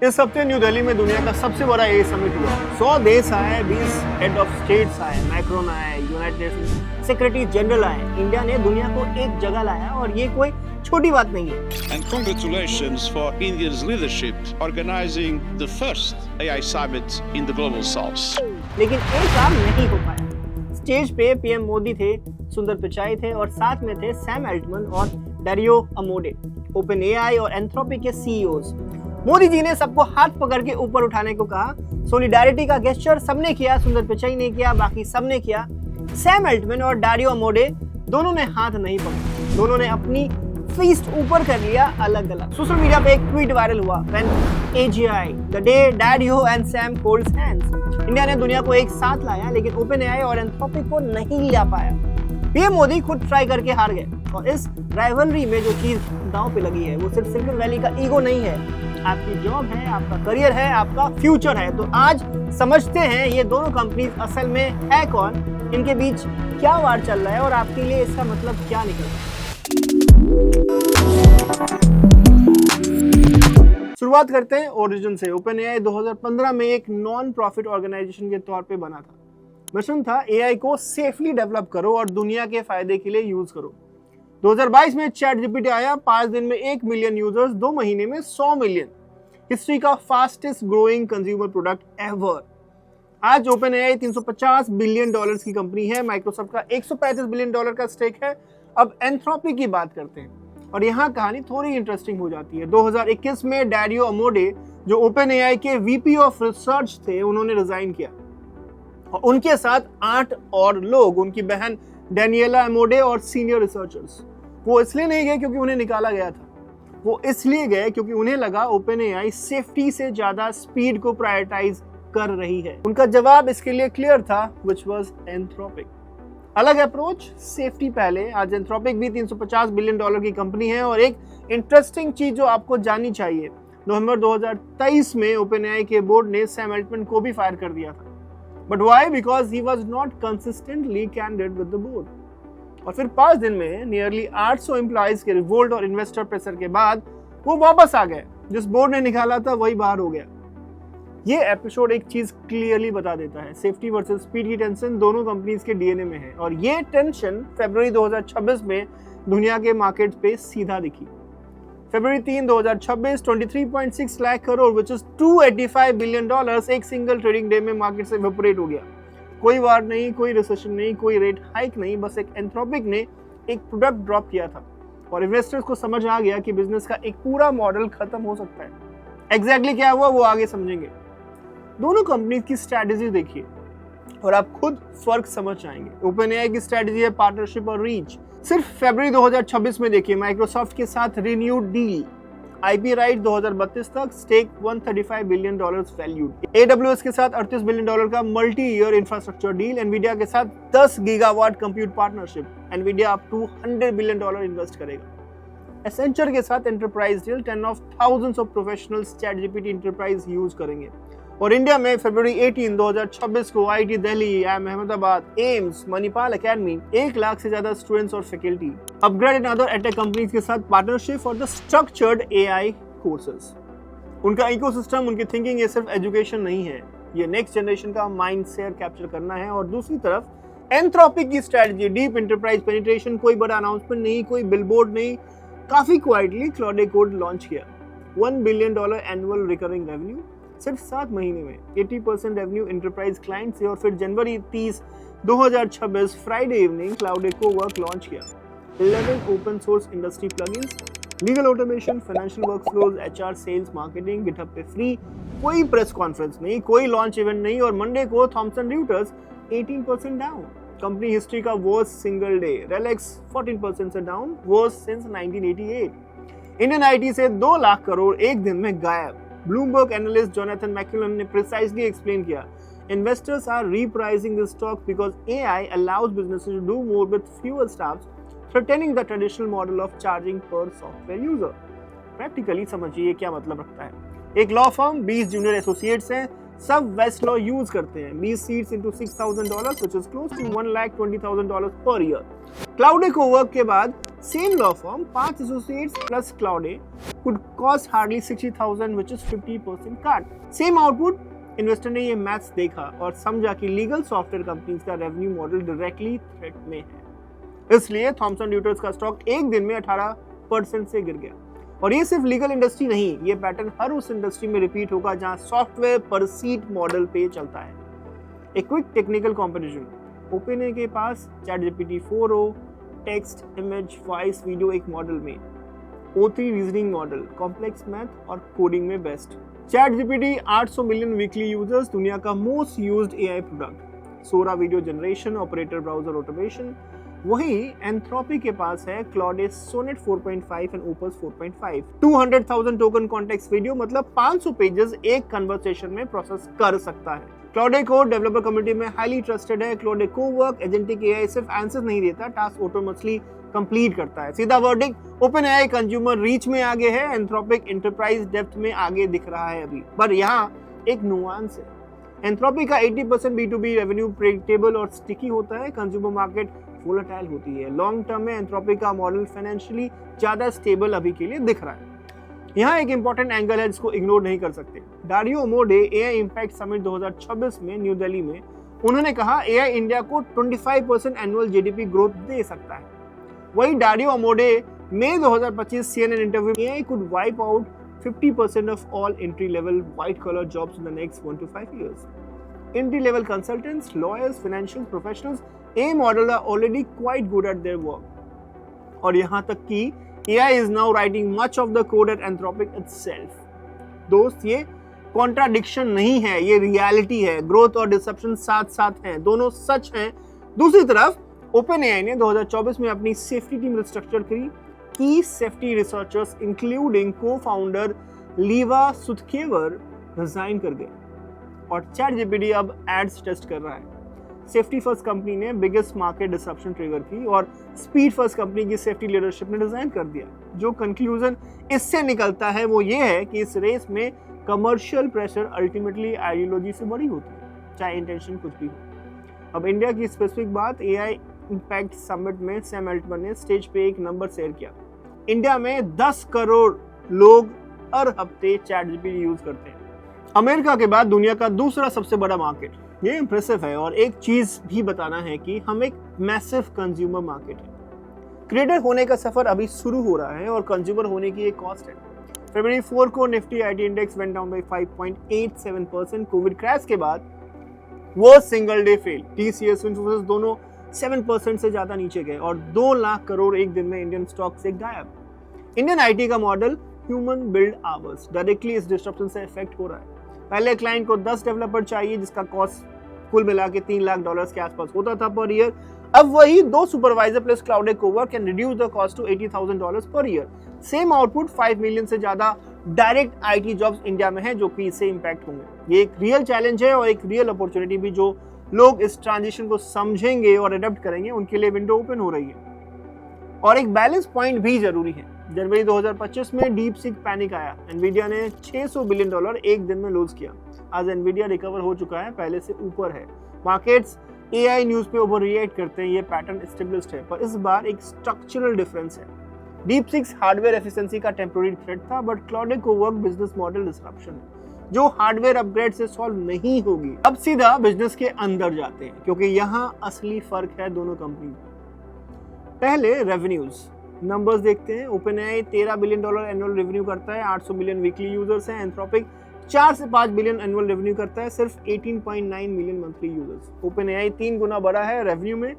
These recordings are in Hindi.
इस हफ्ते न्यू दिल्ली में दुनिया का सबसे बड़ा एआई समिट हुआ। 100 देश आए, 20 हेड ऑफ स्टेट्स आए, मैक्रोन आए, यूनाइटेड नेशंस सेक्रेटरी जनरल आए। इंडिया ने दुनिया को एक जगह लाया और ये कोई छोटी बात नहीं है। And congratulations for India's leadership organizing the first AI summit in the global south. लेकिन एक काम नहीं हो पाया। स्टेज पे पीएम मोदी थे, सुंदर पिचाई थे और साथ में थे सैम अल्टमैन और डारियो अमोडे, ओपन एआई और एंथ्रोपिक के सीईओज। मोदी जी ने सबको हाथ पकड़ के ऊपर उठाने को कहा। सोलिडारिटी का गेस्चर सबने किया, सुंदर पिचाई ने किया, बाकी सबने किया। सैम अल्टमैन और डारियो अमोडे दोनों ने हाथ नहीं पकड़ा, दोनों ने अपनी फीस्ट ऊपर कर लिया अलग अलग। सोशल मीडिया पे एक ट्वीट वायरल हुआ, When AGI, the day Dario and Sam holds hands। India ने दुनिया को एक साथ लाया, लेकिन ओपन एआई और एंथ्रोपिक को नहीं ला पाया। पीएम मोदी खुद ट्राई करके हार गए। और इस राइवलरी में जो चीज दांव पे लगी है वो सिर्फ सिलिकॉन वैली का ईगो नहीं है, आपकी जॉब है, आपका करियर है, आपका फ्यूचर है। तो आज समझते हैं ये दोनों कंपनीज असल में है कौन, इनके बीच क्या वार चल रहा है और आपके लिए इसका मतलब क्या निकल रहा है। शुरुआत करते हैं ओरिजिन से। ओपन एआई 2015 में एक नॉन प्रॉफिट ऑर्गेनाइजेशन के तौर पे बना था। मिशन था एआई को सेफली डेवलप करो और दुनिया के फायदे के लिए यूज करो। 2022 में चैट जीपीटी आया, 5 दिन में 1 मिलियन यूजर्स, 2 महीने में 100 मिलियन। हिस्ट्री का fastest growing consumer product ever. आज ओपन एआई $350 बिलियन की कंपनी है। माइक्रोसॉफ्ट का $135 बिलियन का स्टेक है। अब एंथ्रोपिक की बात करते हैं और यहाँ कहानी थोड़ी इंटरेस्टिंग हो जाती है। 2021 में डारियो अमोडे, जो ओपन एआई के वीपी ऑफ रिसर्च थे, उन्होंने रिजाइन किया और उनके साथ 8 और लोग, उनकी बहन डेनियला अमोडे और सीनियर रिसर्चर्स। वो इसलिए नहीं गए क्योंकि उन्हें निकाला गया था, वो इसलिए गए क्योंकि उन्हें लगा ओपन एआई सेफ्टी से ज्यादा स्पीड को प्रायोरिटाइज कर रही है। उनका जवाब इसके लिए क्लियर था, व्हिच वाज एंथ्रोपिक। अलग अप्रोच, सेफ्टी पहले। आज एंथ्रोपिक भी $350 बिलियन की कंपनी है। और एक इंटरेस्टिंग चीज जो आपको जाननी चाहिए, नवंबर 2023 में ओपन एआई के बोर्ड ने सैम अल्टमैन को भी फायर कर दिया था। But why? Because he was not consistently candid with the board. और फिर 5 दिन में नियरली 800 एम्प्लॉइज के रिवोल्ट और इन्वेस्टर प्रेशर के बाद वो वापस आ गए। जिस बोर्ड ने निकाला था वही बाहर हो गया। ये एपिसोड एक चीज क्लियरली बता देता है, सेफ्टी वर्सेस स्पीड की टेंशन दोनों कंपनीज के डीएनए में है। और ये टेंशन फरवरी 2026 में दुनिया के मार्केट पे सीधा दिखी। फरवरी 3, 2026 23.6 lakh crore which is $285 billion एक सिंगल ट्रेडिंग डे में मार्केट से इवेपोरेट हो गया। कोई वार नहीं, कोई रिसेशन नहीं, कोई रेट हाइक नहीं, बस एक एंथ्रोपिक ने एक प्रोडक्ट ड्रॉप किया था और इन्वेस्टर्स को समझ आ गया कि बिजनेस का एक पूरा मॉडल खत्म हो सकता है। एग्जैक्टली क्या हुआ वो आगे समझेंगे। दोनों कंपनी की स्ट्रैटेजी देखिए और आप खुद फर्क समझ जाएंगे। ओपन एआई की स्ट्रैटेजी है पार्टनरशिप और रीच। सिर्फ फरवरी 2026 में देखिए, माइक्रोसॉफ्ट के साथ रिन्यूड डील, आईपी राइट 2032 तक, स्टेक $135 बिलियन वैल्यूड। AWS के साथ $38 बिलियन का multi year infrastructure deal. Nvidia के साथ 10 gigawatt compute partnership. Nvidia up to $100 billion invest करेगा। एसेंचर के साथ enterprise deal, 10 of thousands of professionals chat GPT enterprise use करेंगे। और इंडिया में फरवरी 18, 2026 को IT Delhi, IIM Ahmedabad, AIIMS, Manipal academy, 1 lakh से ज्यादा स्टूडेंट्स और faculty, upGrad and other edtech companies के साथ partnership for the structured AI courses. उनका इकोसिस्टम, उनकी थिंकिंग ये सिर्फ एजुकेशन नहीं है, ये नेक्स्ट जनरेशन का माइंड शेयर कैप्चर करना है। और दूसरी तरफ एंथ्रोपिक की स्ट्रेटजी, डीप एंटरप्राइज पेनिट्रेशन, कोई बड़ा अनाउंसमेंट नहीं, कोई बिलबोर्ड नहीं, काफी क्वाइटली क्लाउड कोड लॉन्च किया। $1 बिलियन एनुअल रिकरिंग रेवेन्यू सिर्फ 7 महीने में, 80% रेवेन्यू एंटरप्राइज क्लाइंट से। और फिर जनवरी 30, 2026 Friday evening Claude Cowork launch किया। 11 open source industry plugins, legal automation, financial workflows, HR, sales, marketing, GitHub पे फ्री। कोई प्रेस कॉन्फ्रेंस नहीं, कोई लॉन्च इवेंट नहीं। और मंडे को Thomson Reuters 18% down, company history का वर्स्ट सिंगल डे। रेलेक्स 14% से down, worst since 1988। Indian IT से 2 लाख करोड़ एक दिन में गायब। ब्लूमबर्ग एनालिस्ट जोनाथन मैक्यूलन ने प्रिसाइजली एक्सप्लेन किया, investors are repricing this stock because AI allows businesses to do more with fewer staffs, threatening the traditional model of charging per software user. Practically समझिए क्या मतलब रखता है। एक लॉ फर्म, 20 जूनियर एसोसिएट्स हैं, सब वेस्टलॉ यूज करते हैं। 20 seats into $6,000 which is close to $1,20,000 per year। Claude को वर्क के बाद same law firm 5 associates plus Claude could cost hardly 60,000 which is 50% cut। Same output. Investor ने ये मैथ्स देखा और समझा कि लीगल सॉफ्टवेयर कंपनीज का रेवेन्यू मॉडल डायरेक्टली थ्रेट में है, इसलिए थॉमसन ड्यूटर्स का स्टॉक एक दिन में 18% से गिर गया। और ये सिर्फ लीगल इंडस्ट्री नहीं, ये पैटर्न हर उस इंडस्ट्री में रिपीट होगा जहां सॉफ्टवेयर पर सीट मॉडल पे चलता है। एक क्विक टेक्निकल कंपैरिजन, ओपनएआई के पास ChatGPT 4o text, image, voice, video एक मॉडल में, O3 reasoning model, complex math और कोडिंग में best. ChatGPT 800 million weekly users, दुनिया का most used AI product, Sora video generation, operator browser automation. वहीं एंथ्रोपी के पास है Claude Sonnet 4.5 and Opus 4.5, 200,000 token context video, मतलब 500 पेजेस एक कन्वर्सेशन में प्रोसेस कर सकता है। क्लॉडे को डेवलपर कम्युनिटी में हाईली ट्रस्टेड है। क्लॉडे कोवर्क एजेंटिक एआई सिर्फ आंसर नहीं देता, टास्क ऑटोमेटिकली कंप्लीट करता है। सीधा वर्डिक्ट, ओपनएआई कंज्यूमर रीच में आगे है, एंथ्रोपिक एंटरप्राइज डेप्थ में आगे दिख रहा है अभी। पर यहाँ एक नुआंस है, एंथ्रोपी का 80% B2B रेवेन्यू प्रेडिक्टेबल और स्टिकी होता है, कंज्यूमर मार्केट वोलेटाइल होती है। लॉन्ग टर्म में एंथ्रोपी का मॉडल फाइनेंशियली ज्यादा स्टेबल अभी के लिए दिख रहा है। यहाँ एक इंपॉर्टेंट एंगल है जिसको इग्नोर नहीं कर सकते। डारियो अमोडे एआई इंपैक्ट समिट 2026 में न्यू दिल्ली में उन्होंने कहा एआई इंडिया को 25% एनुअल जीडीपी ग्रोथ दे सकता है। वही डारियो अमोडे मई 2025 CNN इंटरव्यू में AI could wipe out 50% of all entry-level white-collar jobs in the next 1 to 5 years. Entry-level consultants, lawyers, financial professionals, AI models are already quite good at their work. और यहाँ तक कि AI is now writing much of the code at Anthropic itself. दोस्त, ये कॉन्ट्राडिक्शन नहीं है, ये रियलिटी है। ग्रोथ और डिसरप्शन साथ साथ हैं, दोनों सच हैं। दूसरी तरफ OpenAI ने 2024 में अपनी सेफ्टी टीम रिस्ट्रक्चर करी। की safety researchers including cofounder लीवा सुथकेवर resign कर गए और ChatGPT अब एड्स टेस्ट कर रहा है। सेफ्टी फर्स्ट कंपनी ने बिगेस्ट मार्केट डिसरप्शन ट्रिगर की और स्पीड फर्स्ट कंपनी की सेफ्टी लीडरशिप ने डिजाइन कर दिया। जो कंक्लूजन इससे निकलता है वो ये है कि इस रेस में कमर्शियल प्रेशर अल्टीमेटली आइडियोलॉजी से बड़ी होती है, चाहे इंटेंशन कुछ भी हो। अब इंडिया की स्पेसिफिक बात, एआई इंपैक्ट समिट में सैम अल्टमैन ने स्टेज पे एक नंबर शेयर किया। इंडिया में 10 करोड़ लोग हर हफ्ते ChatGPT यूज करते हैं। अमेरिका के बाद दुनिया का दूसरा सबसे बड़ा मार्केट, ये इंप्रेसिव है। और एक चीज भी बताना है कि हम एक मैसिव कंज्यूमर मार्केट है। क्रिएटर होने का सफर अभी शुरू हो रहा है और कंज्यूमर होने की एक कॉस्ट है। फरवरी 4 को Nifty IT index went down by 5.87%। Covid crash के बाद वो single day fail, TCS Infosys दोनों 7% से ज्यादा नीचे गए और 2 लाख करोड़ एक दिन में इंडियन स्टॉक से गायब। इंडियन आईटी का model human build hours directly इस डिस्ट्रप्शन से इफेक्ट हो रहा है। पहले क्लाइंट को 10 डेवलपर चाहिए जिसका कॉस्ट कुल मिला के $3 लाख के आसपास होता था पर ईयर। अब वही 2 supervisor plus Claude Cowork can reduce the cost to $80,000 per year. Same output 5 million से ज्यादा डायरेक्ट आईटी जॉब्स इंडिया में है जो कि इससे इंपैक्ट होंगे। ये एक रियल चैलेंज है और एक रियल अपॉर्चुनिटी भी। जो लोग इस ट्रांजिशन को समझेंगे और अडॉप्ट करेंगे उनके लिए विंडो ओपन हो रही है। और एक बैलेंस पॉइंट भी जरूरी है। जनवरी 2025 में डीप सीक पैनिक आया, एनवीडिया ने $600 बिलियन एक दिन में लूज किया। आज एनवीडिया रिकवर हो चुका है, पहले से ऊपर है। मार्केट्स एआई न्यूज पे ओवर रिएक्ट करते हैं, ये पैटर्न एस्टेब्लिश्ड है, पर इस बार एक स्ट्रक्चरल डिफरेंस है। डीप सीक्स हार्डवेयर एफिशिएंसी का टेम्पोररी थ्रेट था, but cloud Cowork business model disruption है जो हार्डवेयर अपग्रेड से सॉल्व नहीं होगी। अब सीधा बिजनेस के अंदर जाते हैं क्योंकि यहाँ असली फर्क है दोनों कंपनी। पहले रेवेन्यूज नंबर्स देखते हैं। ओपनएआई $13 बिलियन एनुअल रेवेन्यू करता है, 800 मिलियन वीकली यूजर्स हैं। एंथ्रोपिक 4 से 5 बिलियन एनुअल रेवेन्यू करता है, सिर्फ 18.9 मिलियन मंथली यूजर्स। ओपनएआई 3 गुना बड़ा है रेवेन्यू में।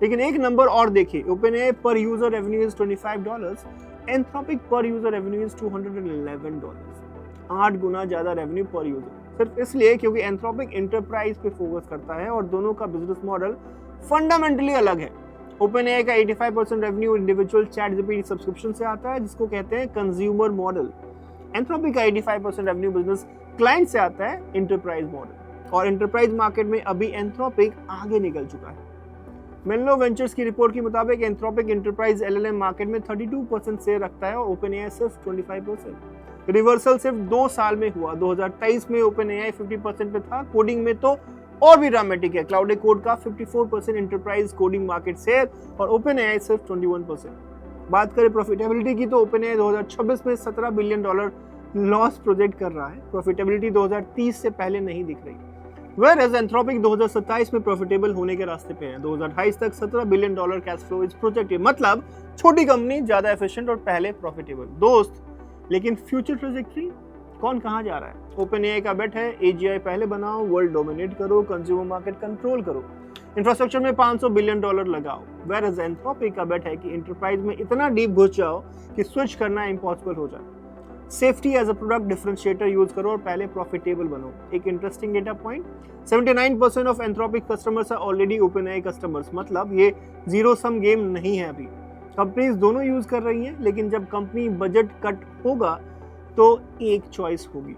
लेकिन एक नंबर और देखिए, ओपनएआई पर यूजर रेवेन्यू इज $25, एंथ्रोपिक पर यूजर रेवेन्यू इज $211, 8 गुना ज्यादा रेवेन्यू पर यूजर। सिर्फ इसलिए क्योंकि एंथ्रोपिक एंटरप्राइज पे फोकस करता है और दोनों का बिजनेस मॉडल फंडामेंटली अलग है। ओपनएआई का 85% रेवेन्यू इंडिविजुअल ChatGPT सब्सक्रिप्शन से आता है जिसको कहते हैं कंज्यूमर मॉडल। एंथ्रोपिक का 85% रेवेन्यू बिजनेस क्लाइंट से आता है, इंटरप्राइज मॉडल। और इंटरप्राइज मार्केट में अभी एंथ्रोपिक आगे निकल चुका है। मेनलो वेंचर्स की रिपोर्ट के मुताबिक एंथ्रोपिक इंटरप्राइज LLM मार्केट में 32% शेयर रखता है और ओपनएआई सिर्फ 25%। रिवर्सल सिर्फ 2 साल में हुआ। 2023 में OpenAI 50% पे था, कोडिंग में तो और भी ड्रामेटिक है। क्लाउड कोड का 54% एंटरप्राइज कोडिंग मार्केट शेयर और OpenAI सिर्फ 21%। बात करें प्रॉफिटेबिलिटी की तो OpenAI 2026 में $17 बिलियन लॉस प्रोजेक्ट कर रहा है। प्रॉफिटेबिलिटी 2030 से पहले नहीं दिख रही। Whereas Anthropic 2027 में प्रॉफिटेबल होने के रास्ते पे है। 2028 तक $17 billion cash flow is projected. मतलब छोटी कंपनी ज्यादा एफिशिएंट और पहले प्रॉफिटेबल। दोस्त, लेकिन फ्यूचर ट्रेजेक्टरी कौन कहां जा रहा है? OpenAI का बेट है AGI पहले बनाओ, वर्ल्ड डोमिनेट करो, कंज्यूमर मार्केट कंट्रोल करो, इंफ्रास्ट्रक्चर में $500 बिलियन लगाओ। Whereas Anthropic का बेट है कि एंटरप्राइज में इतना डीप घुस जाओ कि स्विच करना इम्पॉसिबल हो जाए। Safety as a product differentiator use करो और पहले प्रॉफिटेबल बनो। एक interesting data point, 79% of Anthropic customers are already OpenAI customers. मतलब ये जीरो सम गेम नहीं है। अभी कंपनीज दोनों यूज कर रही हैं, लेकिन जब कंपनी बजट कट होगा तो एक चॉइस होगी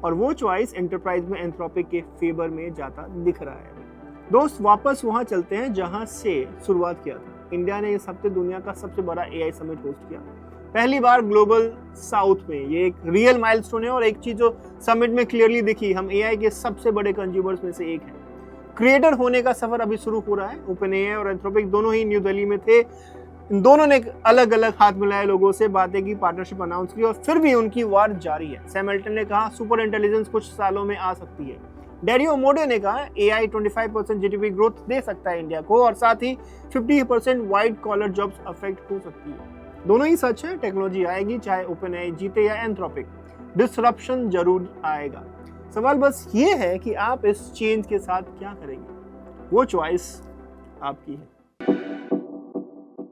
और वो चॉइस एंटरप्राइज में Anthropic के फेवर में जाता दिख रहा है। दोस्त, वापस वहां चलते हैं जहां से शुरुआत किया था। इंडिया ने इस हफ्ते दुनिया का सबसे बड़ा AI समिट होस्ट किया, पहली बार ग्लोबल साउथ में। ये एक रियल माइलस्टोन है और एक चीज जो समिट में क्लियरली दिखी, हम AI के सबसे बड़े कंज्यूमर्स में से एक हैं। क्रिएटर होने का सफर अभी शुरू हो रहा है। OpenAI और Anthropic दोनों ही न्यू दिल्ली में थे। दोनों ने अलग अलग हाथ मिलाए, लोगों से बातें की, पार्टनरशिप अनाउंस की और फिर भी उनकी वार जारी है। सैम अल्टन ने कहा सुपर इंटेलिजेंस कुछ सालों में आ सकती है। डेरियो मोडे ने कहा AI 25% GDP ग्रोथ दे सकता है इंडिया को और साथ ही 50% वाइट कॉलर जॉब्स अफेक्ट हो सकती है। दोनों ही सच है। टेक्नोलॉजी आएगी, चाहे OpenAI जीते या Anthropic, डिसरप्शन जरूर आएगा। सवाल बस ये है कि आप इस चेंज के साथ क्या करेंगे। वो चॉइस आपकी है।